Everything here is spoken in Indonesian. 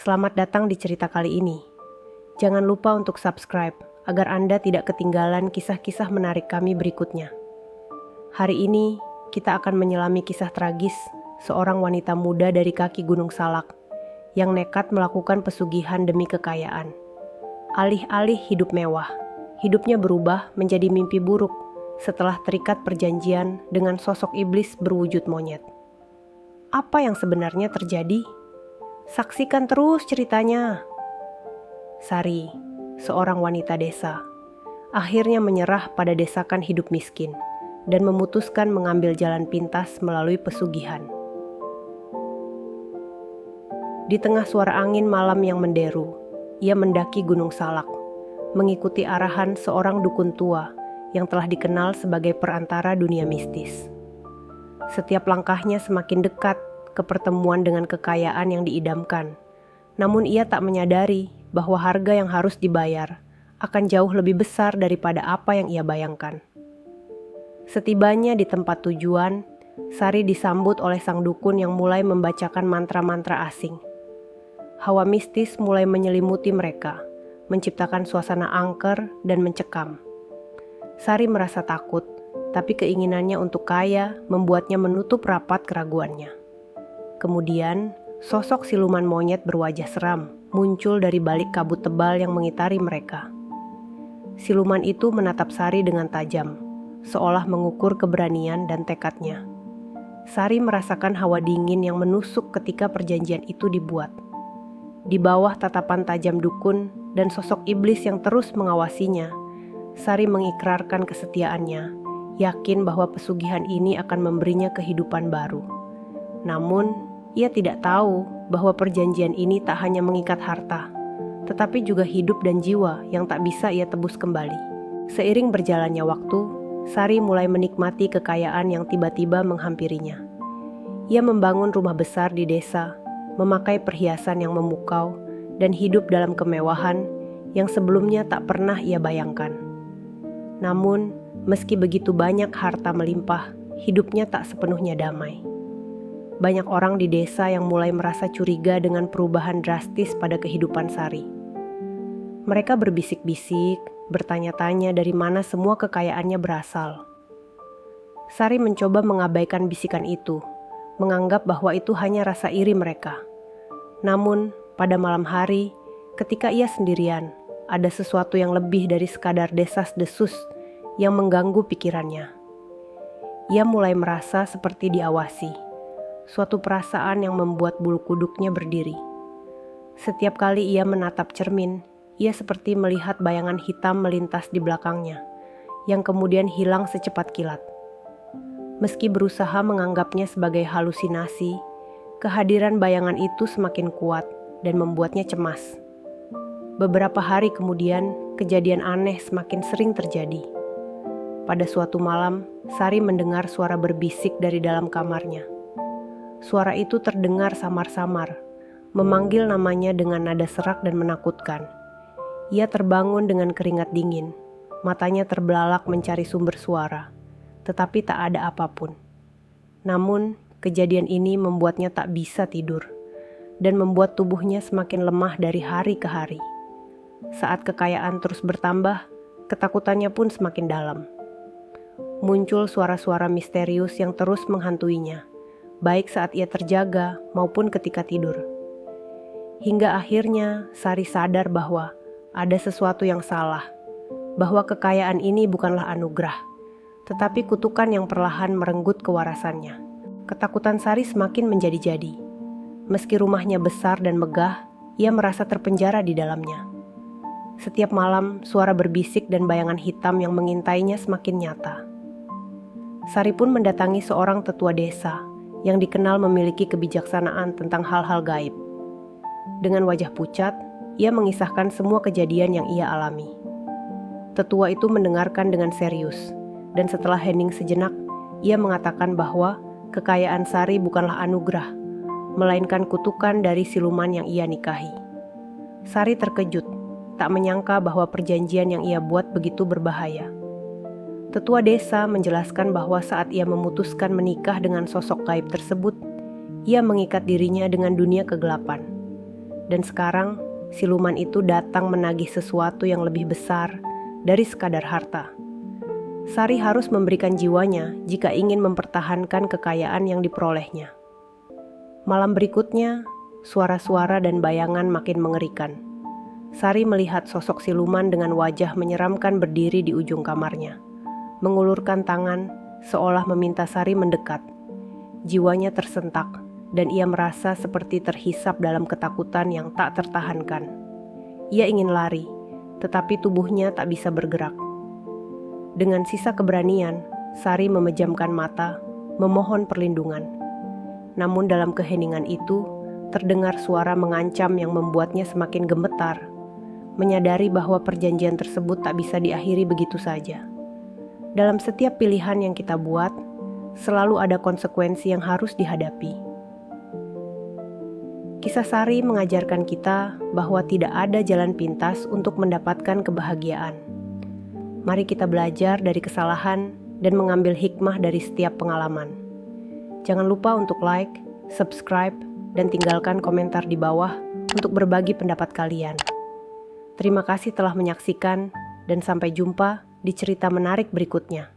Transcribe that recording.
Selamat datang di cerita kali ini. Jangan lupa untuk subscribe agar Anda tidak ketinggalan kisah-kisah menarik kami berikutnya. Hari ini kita akan menyelami kisah tragis seorang wanita muda dari kaki Gunung Salak yang nekat melakukan pesugihan demi kekayaan. Alih-alih hidup mewah, hidupnya berubah menjadi mimpi buruk setelah terikat perjanjian dengan sosok iblis berwujud monyet. Apa yang sebenarnya terjadi? Saksikan terus ceritanya. Sari, seorang wanita desa, akhirnya menyerah pada desakan hidup miskin dan memutuskan mengambil jalan pintas melalui pesugihan. Di tengah suara angin malam yang menderu, ia mendaki Gunung Salak, mengikuti arahan seorang dukun tua yang telah dikenal sebagai perantara dunia mistis. Setiap langkahnya semakin dekat ke pertemuan dengan kekayaan yang diidamkan. Namun ia tak menyadari bahwa harga yang harus dibayar akan jauh lebih besar daripada apa yang ia bayangkan. Setibanya di tempat tujuan, Sari disambut oleh sang dukun yang mulai membacakan mantra-mantra asing. Hawa mistis mulai menyelimuti mereka, menciptakan suasana angker dan mencekam. Sari merasa takut, tapi keinginannya untuk kaya membuatnya menutup rapat keraguannya. Kemudian, sosok siluman monyet berwajah seram muncul dari balik kabut tebal yang mengitari mereka. Siluman itu menatap Sari dengan tajam, seolah mengukur keberanian dan tekadnya. Sari merasakan hawa dingin yang menusuk ketika perjanjian itu dibuat. Di bawah tatapan tajam dukun dan sosok iblis yang terus mengawasinya, Sari mengikrarkan kesetiaannya, yakin bahwa pesugihan ini akan memberinya kehidupan baru. Namun, ia tidak tahu bahwa perjanjian ini tak hanya mengikat harta, tetapi juga hidup dan jiwa yang tak bisa ia tebus kembali. Seiring berjalannya waktu, Sari mulai menikmati kekayaan yang tiba-tiba menghampirinya. Ia membangun rumah besar di desa, memakai perhiasan yang memukau, dan hidup dalam kemewahan yang sebelumnya tak pernah ia bayangkan. Namun, meski begitu banyak harta melimpah, hidupnya tak sepenuhnya damai. Banyak orang di desa yang mulai merasa curiga dengan perubahan drastis pada kehidupan Sari. Mereka berbisik-bisik, bertanya-tanya dari mana semua kekayaannya berasal. Sari mencoba mengabaikan bisikan itu, menganggap bahwa itu hanya rasa iri mereka. Namun, pada malam hari, ketika ia sendirian, ada sesuatu yang lebih dari sekadar desas-desus yang mengganggu pikirannya. Ia mulai merasa seperti diawasi. Suatu perasaan yang membuat bulu kuduknya berdiri. Setiap kali ia menatap cermin, ia seperti melihat bayangan hitam melintas di belakangnya, yang kemudian hilang secepat kilat. Meski berusaha menganggapnya sebagai halusinasi, kehadiran bayangan itu semakin kuat dan membuatnya cemas. Beberapa hari kemudian, kejadian aneh semakin sering terjadi. Pada suatu malam, Sari mendengar suara berbisik dari dalam kamarnya. Suara itu terdengar samar-samar, memanggil namanya dengan nada serak dan menakutkan. Ia terbangun dengan keringat dingin, matanya terbelalak mencari sumber suara, tetapi tak ada apapun. Namun, kejadian ini membuatnya tak bisa tidur, dan membuat tubuhnya semakin lemah dari hari ke hari. Saat kekayaan terus bertambah, ketakutannya pun semakin dalam. Muncul suara-suara misterius yang terus menghantuinya, baik saat ia terjaga maupun ketika tidur. Hingga akhirnya Sari sadar bahwa ada sesuatu yang salah, bahwa kekayaan ini bukanlah anugerah, tetapi kutukan yang perlahan merenggut kewarasannya. Ketakutan Sari semakin menjadi-jadi. Meski rumahnya besar dan megah, ia merasa terpenjara di dalamnya. Setiap malam, suara berbisik dan bayangan hitam yang mengintainya semakin nyata. Sari pun mendatangi seorang tetua desa yang dikenal memiliki kebijaksanaan tentang hal-hal gaib. Dengan wajah pucat, ia mengisahkan semua kejadian yang ia alami. Tetua itu mendengarkan dengan serius, dan setelah hening sejenak, ia mengatakan bahwa kekayaan Sari bukanlah anugerah, melainkan kutukan dari siluman yang ia nikahi. Sari terkejut, tak menyangka bahwa perjanjian yang ia buat begitu berbahaya. Tetua desa menjelaskan bahwa saat ia memutuskan menikah dengan sosok gaib tersebut, ia mengikat dirinya dengan dunia kegelapan. Dan sekarang, siluman itu datang menagih sesuatu yang lebih besar dari sekadar harta. Sari harus memberikan jiwanya jika ingin mempertahankan kekayaan yang diperolehnya. Malam berikutnya, suara-suara dan bayangan makin mengerikan. Sari melihat sosok siluman dengan wajah menyeramkan berdiri di ujung kamarnya, mengulurkan tangan seolah meminta Sari mendekat. Jiwanya tersentak, dan ia merasa seperti terhisap dalam ketakutan yang tak tertahankan. Ia ingin lari, tetapi tubuhnya tak bisa bergerak. Dengan sisa keberanian, Sari memejamkan mata, memohon perlindungan. Namun dalam keheningan itu, terdengar suara mengancam yang membuatnya semakin gemetar, menyadari bahwa perjanjian tersebut tak bisa diakhiri begitu saja. Dalam setiap pilihan yang kita buat, selalu ada konsekuensi yang harus dihadapi. Kisah Sari mengajarkan kita bahwa tidak ada jalan pintas untuk mendapatkan kebahagiaan. Mari kita belajar dari kesalahan dan mengambil hikmah dari setiap pengalaman. Jangan lupa untuk like, subscribe, dan tinggalkan komentar di bawah untuk berbagi pendapat kalian. Terima kasih telah menyaksikan, dan sampai jumpa di cerita menarik berikutnya.